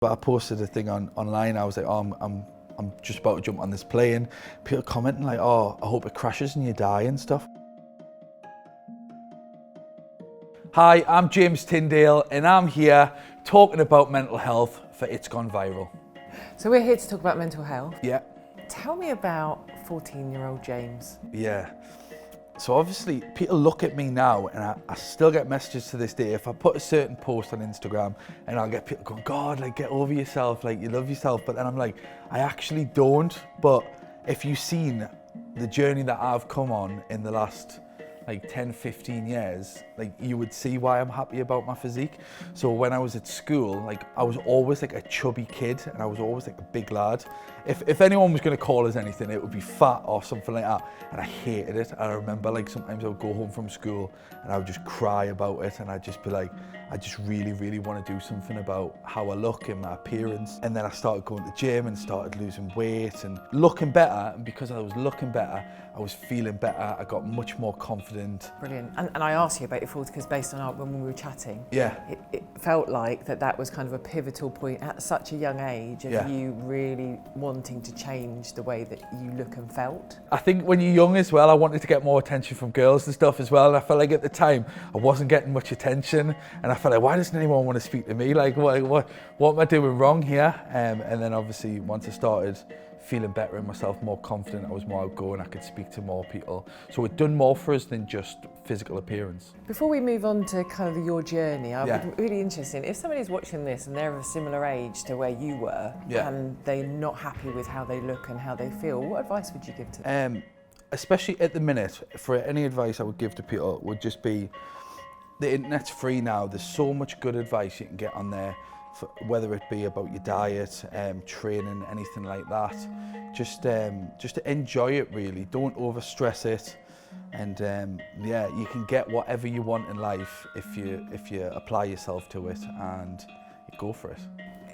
But I posted a thing online. I was like, oh, I'm just about to jump on this plane. People commenting like, oh, I hope it crashes and you die and stuff. Hi, I'm James Tindale and I'm here talking about mental health for It's Gone Viral. So we're here to talk about mental health. Yeah. Tell me about 14-year-old James. Yeah. So obviously people look at me now and I still get messages to this day. If I put a certain post on Instagram and I'll get people going, God, like get over yourself, like you love yourself. But then I'm like, I actually don't. But if you've seen the journey that I've come on in the last like 10, 15 years, like you would see why I'm happy about my physique. So when I was at school, like I was always like a chubby kid and I was always like a big lad. If anyone was going to call us anything, it would be fat or something like that. And I hated it. I remember like sometimes I would go home from school and I would just cry about it and I'd just be like, I just really, really want to do something about how I look and my appearance. And then I started going to the gym and started losing weight and looking better. And because I was looking better, I was feeling better. I got much more confident. Brilliant. And I asked you about your 40 because based on when we were chatting, Yeah. it felt like that was kind of a pivotal point at such a young age of you really wanting to change the way that you look and felt. I think when you're young as well, I wanted to get more attention from girls and stuff as well. And I felt like at the time I wasn't getting much attention. And I felt like, why doesn't anyone want to speak to me? Like, what am I doing wrong here? And then obviously once I started feeling better in myself, more confident, I was more outgoing, I could speak to more people. So it done more for us than just physical appearance. Before we move on to kind of your journey, I'd Yeah. be really interested, if somebody's watching this and they're of a similar age to where you were and they're not happy with how they look and how they feel, what advice would you give to them? Especially at the minute, for any advice I would give to people would just be, the internet's free now, there's so much good advice you can get on there. Whether it be about your diet, training, anything like that, just to enjoy it really. Don't overstress it, and yeah, you can get whatever you want in life if you apply yourself to it and you go for it.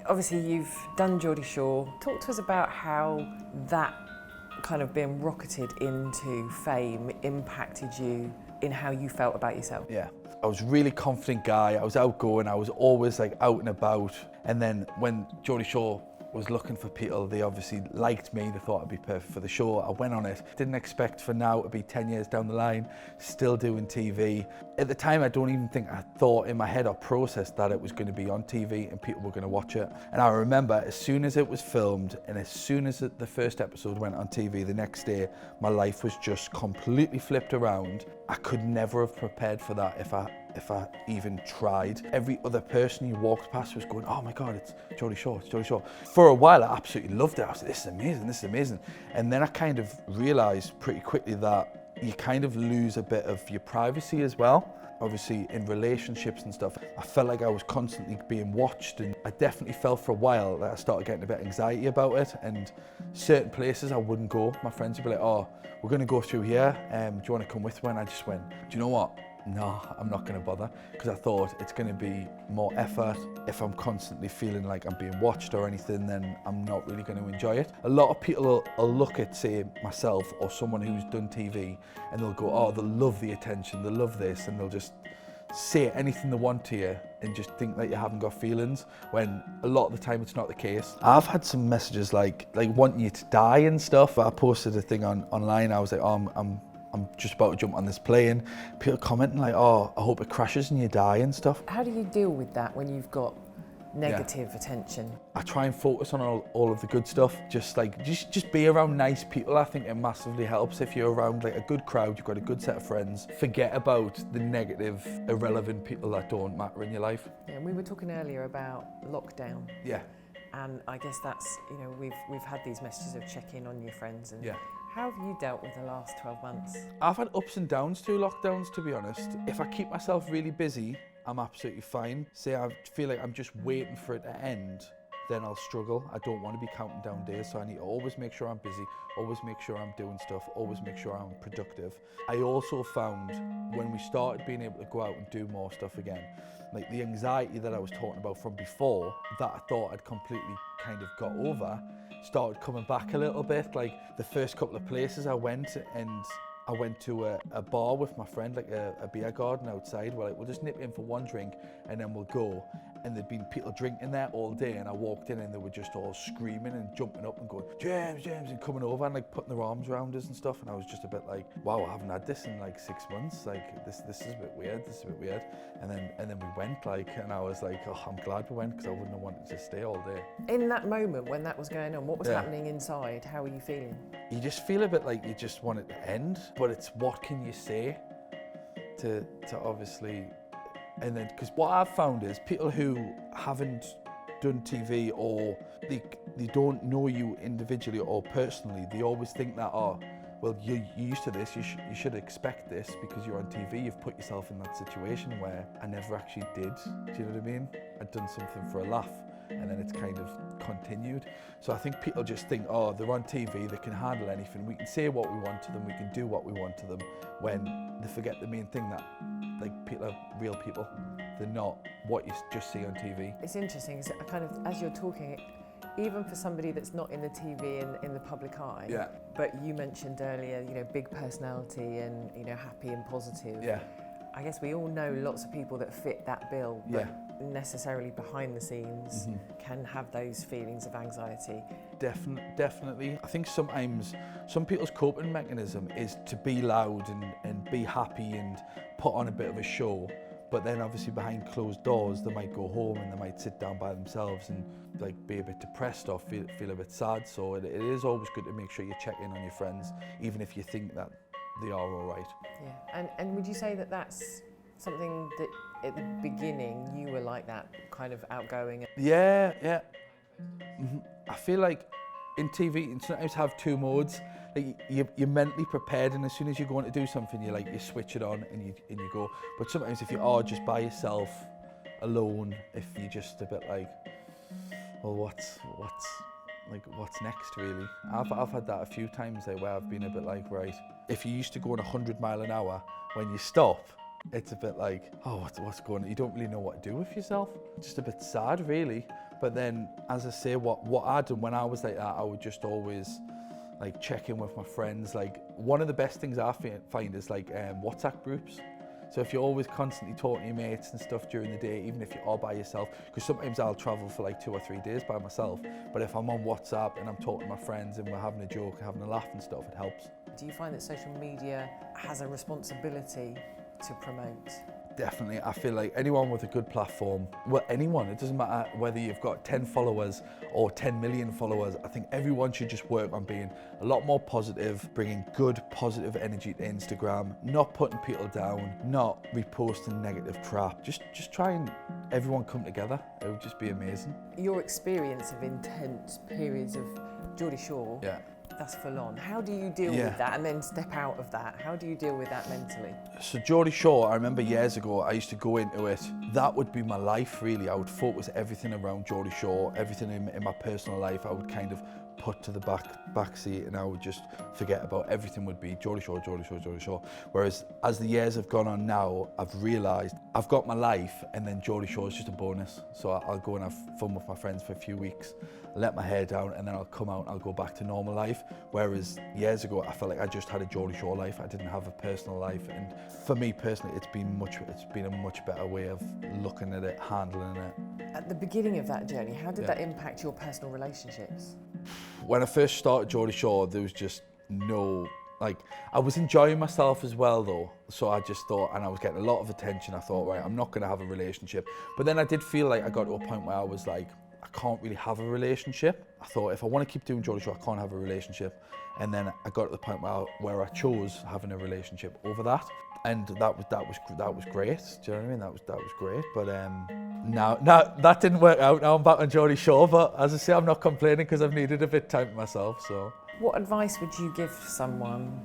Obviously, you've done Geordie Shore. Talk to us about how that kind of being rocketed into fame impacted you in how you felt about yourself. Yeah. I was a really confident guy, I was outgoing, I was always like out and about. And then when Geordie Shore was looking for people, they obviously liked me, they thought I'd be perfect for the show. I went on it. Didn't expect for now to be 10 years down the line, still doing TV. At the time, I don't even think I thought in my head or processed that it was going to be on TV and people were going to watch it. And I remember as soon as it was filmed and as soon as the first episode went on TV, the next day, my life was just completely flipped around. I could never have prepared for that if I even tried. Every other person you walked past was going, oh my God, it's Geordie Shore, it's Geordie Shore. For a while, I absolutely loved it. I was like, this is amazing, this is amazing. And then I kind of realized pretty quickly that you kind of lose a bit of your privacy as well. Obviously in relationships and stuff, I felt like I was constantly being watched, and I definitely felt for a while that I started getting a bit of anxiety about it, and certain places I wouldn't go. My friends would be like, oh, we're going to go through here, do you want to come with me? And I just went, do you know what? No, I'm not going to bother, because I thought it's going to be more effort. If I'm constantly feeling like I'm being watched or anything, then I'm not really going to enjoy it. A lot of people will look at, say, myself or someone who's done TV, and they'll go, oh, they'll love the attention, they'll love this, and they'll just say anything they want to you and just think that you haven't got feelings, when a lot of the time it's not the case. I've had some messages like wanting you to die and stuff. I posted a thing online. I was like, oh, I'm just about to jump on this plane. People commenting like, oh, I hope it crashes and you die and stuff. How do you deal with that when you've got negative attention? I try and focus on all of the good stuff. Just be around nice people. I think it massively helps if you're around like a good crowd, you've got a good set of friends. Forget about the negative, irrelevant people that don't matter in your life. Yeah, and we were talking earlier about lockdown. Yeah. And I guess that's, you know, we've had these messages of check in on your friends, and yeah. How have you dealt with the last 12 months? I've had ups and downs through lockdowns, to be honest. If I keep myself really busy, I'm absolutely fine. Say I feel like I'm just waiting for it to end, then I'll struggle. I don't want to be counting down days, so I need to always make sure I'm busy, always make sure I'm doing stuff, always make sure I'm productive. I also found when we started being able to go out and do more stuff again, like the anxiety that I was talking about from before, that I thought I'd completely kind of got over, started coming back a little bit. Like the first couple of places I went, and I went to a bar with my friend, like a beer garden outside. We're like, we'll just nip in for one drink and then we'll go. and there'd been people drinking there all day, and I walked in and they were just all screaming and jumping up and going, James, James, and coming over and like putting their arms around us and stuff, and I was just a bit like, wow, I haven't had this in like 6 months, like this is a bit weird, and then we went, like, and I was like, oh, I'm glad we went, because I wouldn't have wanted to stay all day. In that moment when that was going on, what was happening inside? How were you feeling? You just feel a bit like you just want it to end, but it's what can you say to obviously. And then, because what I've found is people who haven't done TV, or they don't know you individually or personally, they always think that, oh, well, you're used to this, you should expect this because you're on TV, you've put yourself in that situation, where I never actually did. Do you know what I mean? I'd done something for a laugh, and then it's kind of continued. So I think people just think, oh, they're on TV, they can handle anything, we can say what we want to them, we can do what we want to them, when they forget the main thing, that like people are real people. They're not what you just see on TV. It's interesting, so kind of as you're talking, even for somebody that's not in the TV and in the public eye, Yeah. but you mentioned earlier, you know, big personality and, you know, happy and positive. Yeah. I guess we all know lots of people that fit that bill, but necessarily behind the scenes can have those feelings of anxiety. Definitely. I think sometimes some people's coping mechanism is to be loud and be happy and put on a bit of a show, but then obviously behind closed doors they might go home and they might sit down by themselves and like be a bit depressed or feel a bit sad. So it is always good to make sure you check in on your friends, even if you think that they are all right. Yeah, and would you say that that's something that at the beginning you were like that, kind of outgoing? Yeah. I feel like in TV you sometimes have two modes. Like you're mentally prepared, and as soon as you're going to do something, you switch it on and you go. But sometimes if you are just by yourself, alone, if you're just a bit like, well, what's next really? I've had that a few times there, where I've been a bit like, right, if you used to go on 100 mile an hour, when you stop, it's a bit like, oh, what's going on? You don't really know what to do with yourself. Just a bit sad, really. But then, as I say, what I did when I was like that, I would just always like check in with my friends. Like, one of the best things I find is like WhatsApp groups. So if you're always constantly talking to your mates and stuff during the day, even if you are by yourself, because sometimes I'll travel for like 2 or 3 days by myself, but if I'm on WhatsApp and I'm talking to my friends and we're having a joke, having a laugh and stuff, it helps. Do you find that social media has a responsibility to promote? Definitely. I feel like anyone with a good platform, well, anyone, it doesn't matter whether you've got 10 followers or 10 million followers, I think everyone should just work on being a lot more positive, bringing good, positive energy to Instagram, not putting people down, not reposting negative crap. Just try and everyone come together. It would just be amazing. Your experience of intense periods of Geordie Shore, Yeah. that's full on. How do you deal with that and then step out of that? How do you deal with that mentally? So Geordie Shore, I remember years ago, I used to go into it. That would be my life, really. I would focus everything around Geordie Shore, everything in my personal life, I would kind of put to the back seat, and I would just forget about everything. Would be Geordie Shore, Geordie Shore, Geordie Shore. Whereas as the years have gone on now, I've realised I've got my life, and then Geordie Shore is just a bonus. So I'll go and have fun with my friends for a few weeks, let my hair down, and then I'll come out and I'll go back to normal life. Whereas years ago, I felt like I just had a Geordie Shore life. I didn't have a personal life, and for me personally, it's been a much better way of looking at it, handling it. At the beginning of that journey, how did that impact your personal relationships? When I first started Geordie Shore, there was just no, like, I was enjoying myself as well though. So I just thought, and I was getting a lot of attention, I thought, right, I'm not going to have a relationship. But then I did feel like I got to a point where I was like, I can't really have a relationship. I thought, if I want to keep doing Geordie Shore, I can't have a relationship. And then I got to the point where I chose having a relationship over that. And that was great. Do you know what I mean? That was great. But now that didn't work out. Now I'm back on Geordie Shore. But as I say, I'm not complaining because I've needed a bit of time to myself. So, what advice would you give someone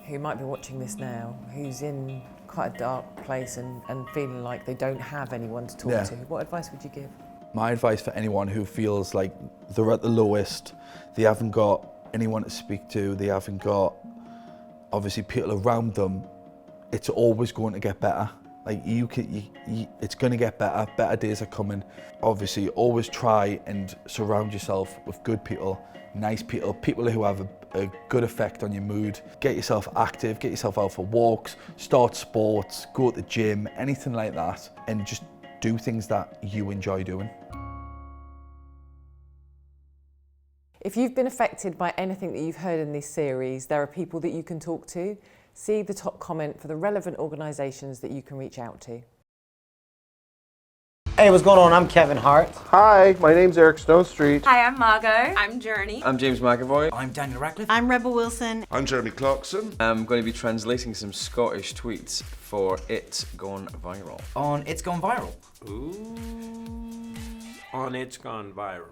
who might be watching this now, who's in quite a dark place and feeling like they don't have anyone to talk to? What advice would you give? My advice for anyone who feels like they're at the lowest, they haven't got anyone to speak to, they haven't got obviously people around them, it's always going to get better. Like it's going to get better. Better days are coming. Obviously, always try and surround yourself with good people, nice people, people who have a good effect on your mood. Get yourself active, get yourself out for walks, start sports, go to the gym, anything like that, and just do things that you enjoy doing. If you've been affected by anything that you've heard in this series, there are people that you can talk to. See the top comment for the relevant organisations that you can reach out to. Hey, what's going on? I'm Kevin Hart. Hi, my name's Eric Stonestreet. Hi, I'm Margot. I'm Journey. I'm James McAvoy. I'm Daniel Radcliffe. I'm Rebel Wilson. I'm Jeremy Clarkson. I'm going to be translating some Scottish tweets for It's Gone Viral. On It's Gone Viral. Ooh, on It's Gone Viral.